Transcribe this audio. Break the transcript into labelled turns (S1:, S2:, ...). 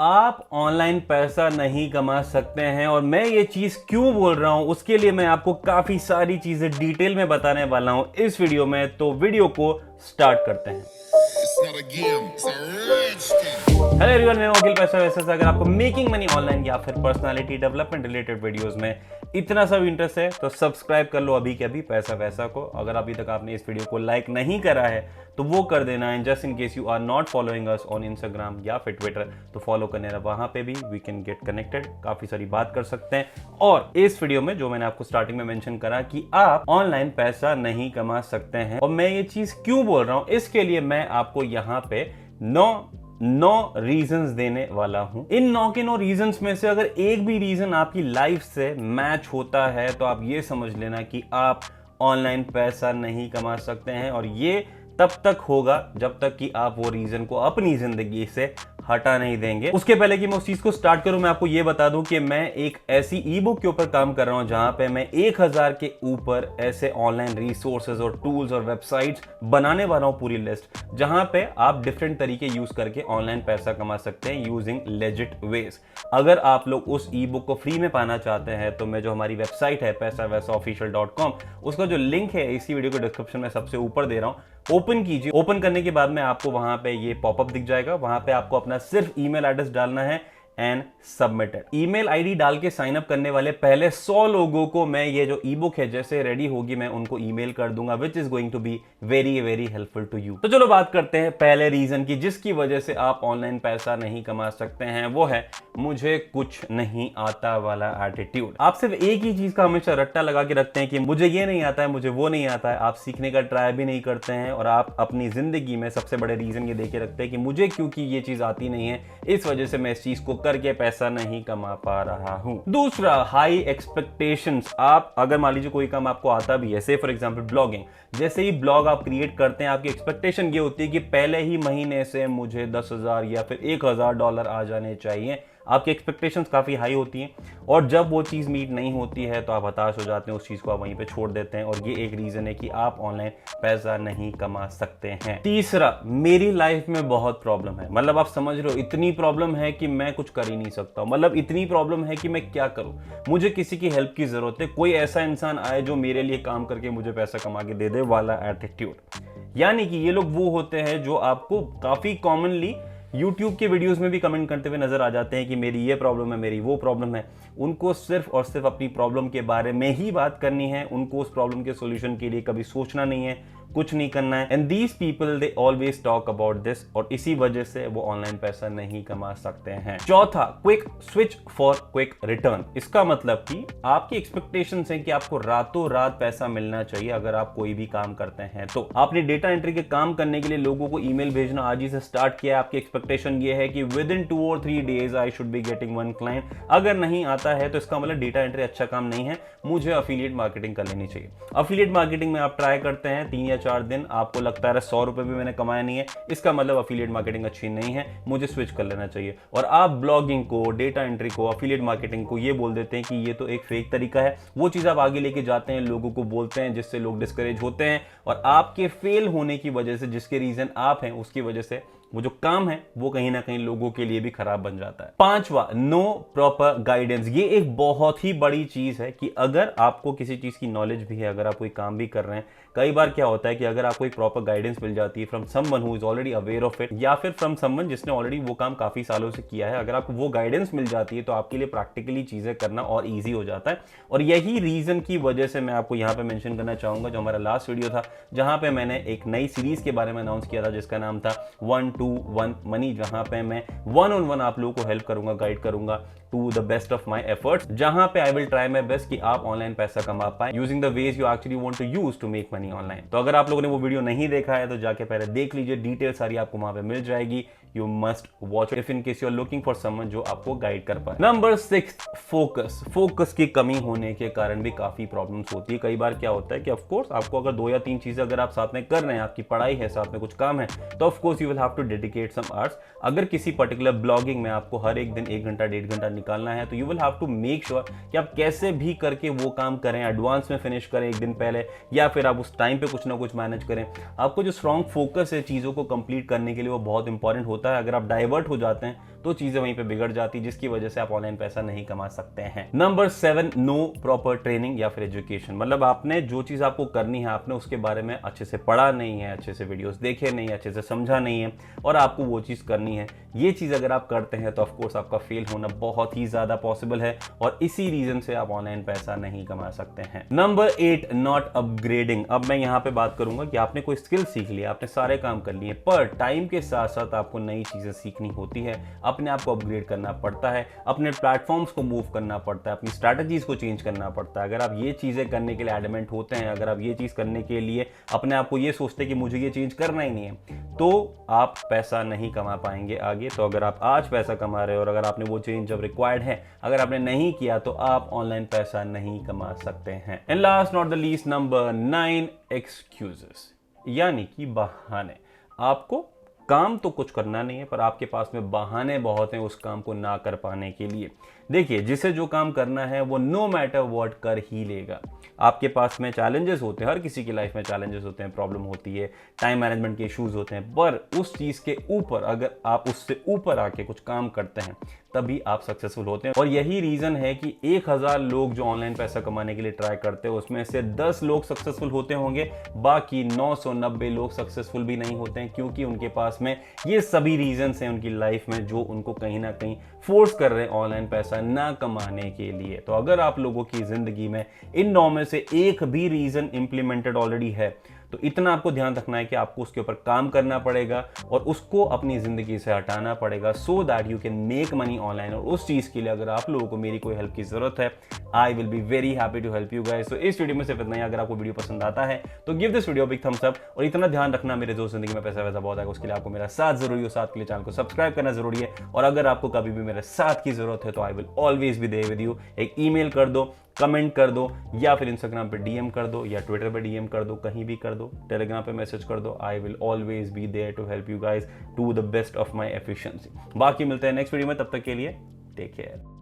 S1: आप ऑनलाइन पैसा नहीं कमा सकते हैं और मैं ये चीज क्यों बोल रहा हूं उसके लिए मैं आपको काफी सारी चीजें डिटेल में बताने वाला हूं इस वीडियो में। तो वीडियो को स्टार्ट करते हैं। हेलो एवरीवन, मैं वकील पैसा वैसे से। अगर आपको मेकिंग मनी ऑनलाइन या फिर पर्सनालिटी डेवलपमेंट रिलेटेड वीडियोस में इतना सब इंटरेस्ट है तो सब्सक्राइब कर लो अभी के अभी पैसा वैसा को। अगर अभी तक आपने इस वीडियो को लाइक नहीं करा है तो वो कर देना है। Just in case you are not following us on Instagram या फिर ट्विटर तो फॉलो करने रहा, वहां पे भी वी कैन गेट कनेक्टेड, काफी सारी बात कर सकते हैं। और इस वीडियो में जो मैंने आपको स्टार्टिंग में मेंशन करा कि आप ऑनलाइन पैसा नहीं कमा सकते हैं और मैं ये चीज क्यों बोल रहा हूं, इसके लिए मैं आपको यहाँ पे नौ रीजंस देने वाला हूं। इन 9 के 9 रीजंस में से अगर एक भी रीजन आपकी लाइफ से मैच होता है तो आप ये समझ लेना कि आप ऑनलाइन पैसा नहीं कमा सकते हैं। और ये तब तक होगा जब तक कि आप वो रीजन को अपनी जिंदगी से हटा नहीं देंगे। उसके पहले कि मैं उस चीज को स्टार्ट करूं, मैं आपको ये बता दूं कि मैं एक ऐसी ई बुक के ऊपर काम कर रहा हूं जहां पे मैं 1000 के ऊपर ऐसे ऑनलाइन रिसोर्सेज और टूल्स और वेबसाइट्स बनाने वाला हूं, पूरी लिस्ट, जहां पे आप डिफरेंट तरीके यूज करके ऑनलाइन पैसा कमा सकते हैं यूजिंग लेजिट वेज। अगर आप लोग उस ई बुक को फ्री में पाना चाहते हैं तो मैं जो हमारी वेबसाइट है paisavaisaofficial.com, उसका जो लिंक है इसी वीडियो के डिस्क्रिप्शन में सबसे ऊपर दे रहा हूं, ओपन कीजिए। ओपन करने के बाद में आपको वहां पे ये पॉपअप दिख जाएगा। वहां पे आपको अपना सिर्फ ईमेल एड्रेस डालना है एंड सबमिटेड। ईमेल आईडी डाल के साइन अप करने वाले पहले 100 लोगों को मैं ये जो ई बुक है जैसे रेडी होगी मैं उनको ईमेल कर दूंगा, which is going to be very very helpful to you. तो चलो बात करते हैं पहले रीजन की जिसकी वजह से आप ऑनलाइन पैसा नहीं कमा सकते हैं। वो है मुझे कुछ नहीं आता वाला एटीट्यूड। आप सिर्फ एक ही चीज का हमेशा रट्टा लगा के रखते हैं कि मुझे ये नहीं आता है, मुझे वो नहीं आता है। आप सीखने का ट्राई भी नहीं करते हैं और आप अपनी जिंदगी में सबसे बड़े रीजन ये देके रखते हैं कि मुझे क्योंकि ये चीज आती नहीं है इस वजह से मैं इस चीज को करके पैसा नहीं कमा पा रहा हूं। दूसरा, हाई एक्सपेक्टेशंस। आप अगर मान लीजिए कोई काम आपको आता भी है, से फॉर एग्जांपल ब्लॉगिंग, जैसे ही ब्लॉग आप क्रिएट करते हैं आपकी एक्सपेक्टेशन ये होती है कि पहले ही महीने से मुझे 10,000 या फिर $1,000 आ जाने चाहिए। आपकी एक्सपेक्टेशंस काफी हाई होती हैं और जब वो चीज मीट नहीं होती है तो आप हताश हो जाते हैं, उस चीज को आप वहीं पे छोड़ देते हैं और ये एक रीजन है कि आप ऑनलाइन पैसा नहीं कमा सकते हैं। तीसरा, मेरी लाइफ में बहुत प्रॉब्लम है, मतलब आप समझ रहे हो इतनी प्रॉब्लम है कि मैं कुछ कर ही नहीं सकता, मतलब इतनी प्रॉब्लम है कि मैं क्या करूं, मुझे किसी की हेल्प की जरूरत है, कोई ऐसा इंसान आए जो मेरे लिए काम करके मुझे पैसा कमा के दे दे वाला एटीट्यूड। यानी कि ये लोग वो होते हैं जो आपको काफी कॉमनली YouTube के वीडियोस में भी कमेंट करते हुए नजर आ जाते हैं कि मेरी ये प्रॉब्लम है, मेरी वो प्रॉब्लम है। उनको सिर्फ और सिर्फ अपनी प्रॉब्लम के बारे में ही बात करनी है, उनको उस प्रॉब्लम के सॉल्यूशन के लिए कभी सोचना नहीं है, कुछ नहीं करना है। And these people they always talk about this और इसी वजह से वो ऑनलाइन पैसा नहीं कमा सकते हैं। चौथा, quick switch for quick return. इसका मतलब कि आपकी एक्सपेक्टेशंस हैं कि आपको रातों रात पैसा मिलना चाहिए अगर आप कोई भी काम करते हैं। तो आपने डेटा एंट्री के काम करने के लिए लोगों को ईमेल भेजना आज ही से स्टार्ट किया, आपकी एक्सपेक्टेशन ये है कि विद इन 2 और 3 days I should be getting 1 client. अगर नहीं आता है तो इसका मतलब डेटा एंट्री अच्छा काम नहीं है, मुझे अफिलिएट मार्केटिंग कर लेनी चाहिए। अफिलिएट मार्केटिंग में आप ट्राई करते हैं 3 या 4 दिन, आपको लगता है 100 रुपए भी मैंने कमाया नहीं है, इसका मतलब अफिलिएट मार्केटिंग अच्छी नहीं है, मुझे स्विच कर लेना चाहिए। और आप ब्लॉगिंग को, डेटा एंट्री को, अफिलिएट मार्केटिंग को ये बोल देते हैं कि ये तो एक फेक तरीका है। वो चीज आप आगे लेके जाते हैं, लोगों को बोलते हैं जिससे लोग डिस्करेज होते हैं और आपके फेल होने की वजह से, जिसके रीजन आप हैं उसकी वजह से वो जो काम है वो कहीं ना कहीं लोगों के लिए भी खराब बन जाता है। पांचवा, नो प्रॉपर गाइडेंस। ये एक बहुत ही बड़ी चीज है कि अगर आपको किसी चीज की नॉलेज भी है, अगर आप कोई काम भी कर रहे हैं, कई बार क्या होता है कि अगर आपको एक प्रॉपर गाइडेंस मिल जाती है from someone who is already aware of it या फिर फ्रॉम समवन जिसने ऑलरेडी वो काम काफी सालों से किया है, अगर आपको वो गाइडेंस मिल जाती है तो आपके लिए प्रैक्टिकली चीजें करना और ईजी हो जाता है। और यही रीजन की वजह से मैं आपको यहाँ पे मेंशन करना चाहूंगा जो हमारा लास्ट वीडियो था जहां पे मैंने एक नई सीरीज के बारे में अनाउंस किया था जिसका नाम था 1 to 1 मनी, जहां पे मैं 1-on-1 आप लोगों को हेल्प करूंगा, गाइड करूंगा to the best of my efforts, जहां पे I will try my best कि आप ऑनलाइन पैसा कमा पाए using the ways you actually want to use to make money online. तो अगर आप लोगों ने वो वीडियो नहीं देखा है तो जाके पहले देख लीजिए, डिटेल सारी आपको वहां पे मिल जाएगी। You must watch if in case you are looking for someone जो आपको गाइड कर पाए। Number 6, focus. फोकस की कमी होने के कारण भी काफी प्रॉब्लम्स होती है। कई बार क्या होता है कि ऑफ कोर्स आपको अगर 2 या 3 चीजें अगर आप साथ में कर रहे हैं, आपकी पढ़ाई है, साथ में कुछ काम है, तो of course you will have to dedicate some hours. अगर किसी पर्टिकुलर ब्लॉगिंग में आपको हर एक दिन 1 घंटा 1.5 घंटा निकालना है तो you will have to make sure कि आप कैसे भी करके वो काम करें, एडवांस में फिनिश करें 1 दिन पहले, या फिर आप उस टाइम पे कुछ ना कुछ मैनेज करें। आपको जो स्ट्रॉन्ग फोकस है चीजों को कंप्लीट करने के लिए वो बहुत इंपॉर्टेंट होता है। अगर आप डाइवर्ट हो जाते हैं तो चीजें वहीं पे बिगड़ जाती, जिसकी वजह से आप ऑनलाइन पैसा नहीं कमा सकते हैं। नंबर 7, नो प्रॉपर ट्रेनिंग या फिर एजुकेशन। मतलब आपने जो चीज आपको करनी है, आपने उसके बारे में अच्छे से पढ़ा नहीं है, अच्छे से वीडियोस देखे नहीं, अच्छे से समझा नहीं है, और आपको वो चीज करनी है। ये चीज अगर आप करते हैं तो ऑफकोर्स आपका फेल होना बहुत ही ज्यादा पॉसिबल है, और इसी रीजन से आप ऑनलाइन पैसा नहीं कमा सकते हैं। Number 8, not upgrading. अब मैं यहाँ पे बात करूंगा कि आपने कोई स्किल सीख लिया, आपने सारे काम कर लिए, पर टाइम के साथ साथ आपको नई चीजें सीखनी होती है, अपने आप को अपग्रेड करना पड़ता है, अपने प्लेटफॉर्म्स को मूव करना पड़ता है, अपनी स्ट्रैटेजीज को चेंज करना पड़ता है। अगर आप ये चीजें करने के लिए एडमेंट होते हैं, अगर आप ये चीज करने के लिए अपने आप को ये सोचते हैं कि मुझे ये चेंज करना ही नहीं है, तो आप पैसा नहीं कमा पाएंगे आगे। तो अगर आप आज पैसा कमा रहे हो और अगर आपने वो चेंज जब रिक्वायर्ड है अगर आपने नहीं किया, तो आप ऑनलाइन पैसा नहीं कमा सकते हैं। And last not the least, number 9, excuses, यानी कि बहाने। आपको काम तो कुछ करना नहीं है, पर आपके पास में बहाने बहुत हैं उस काम को ना कर पाने के लिए। देखिए, जिसे जो काम करना है वो नो मैटर व्हाट कर ही लेगा। आपके पास में चैलेंजेस होते हैं, हर किसी की लाइफ में चैलेंजेस होते हैं, प्रॉब्लम होती है, टाइम मैनेजमेंट के इश्यूज होते हैं, पर उस चीज के ऊपर अगर आप उससे ऊपर आके कुछ काम करते हैं तभी आप सक्सेसफुल होते हैं। और यही रीजन है कि 1000 लोग जो ऑनलाइन पैसा कमाने के लिए ट्राई करते हैं उसमें से 10 लोग सक्सेसफुल होते होंगे, बाकी 990 लोग सक्सेसफुल भी नहीं होते हैं, क्योंकि उनके पास में ये सभी रीजंस हैं उनकी लाइफ में जो उनको कहीं ना कहीं फोर्स कर रहे हैं ऑनलाइन पैसा ना कमाने के लिए। तो अगर आप लोगों की जिंदगी में इन 9 में से एक भी रीजन इंप्लीमेंटेड ऑलरेडी है, तो इतना आपको ध्यान रखना है कि आपको उसके ऊपर काम करना पड़ेगा और उसको अपनी जिंदगी से हटाना पड़ेगा, so that you can make money online. और उस चीज के लिए अगर आप लोगों को मेरी कोई हेल्प की जरूरत है, I will be very happy to help you guys. तो इस वीडियो में सिर्फ इतना ही। अगर आपको वीडियो पसंद आता है तो give this video big thumbs up, और इतना ध्यान रखना मेरे दोस्त जिंदगी में पैसा वैसा बहुत आएगा, उसके लिए आपको मेरा साथ जरूरी हो, साथ के लिए चैनल को सब्सक्राइब करना जरूरी है। और अगर आपको कभी भी मेरे साथ की जरूरत है तो I will always be there with you. एक ईमेल कर दो, कमेंट कर दो, या फिर इंस्टाग्राम पे डीएम कर दो, या ट्विटर पे डीएम कर दो, कहीं भी कर दो, टेलीग्राम पे मैसेज कर दो। I will always be there to help you guys to the best of my efficiency. बाकी मिलते हैं नेक्स्ट वीडियो में, तब तक के लिए टेक केयर।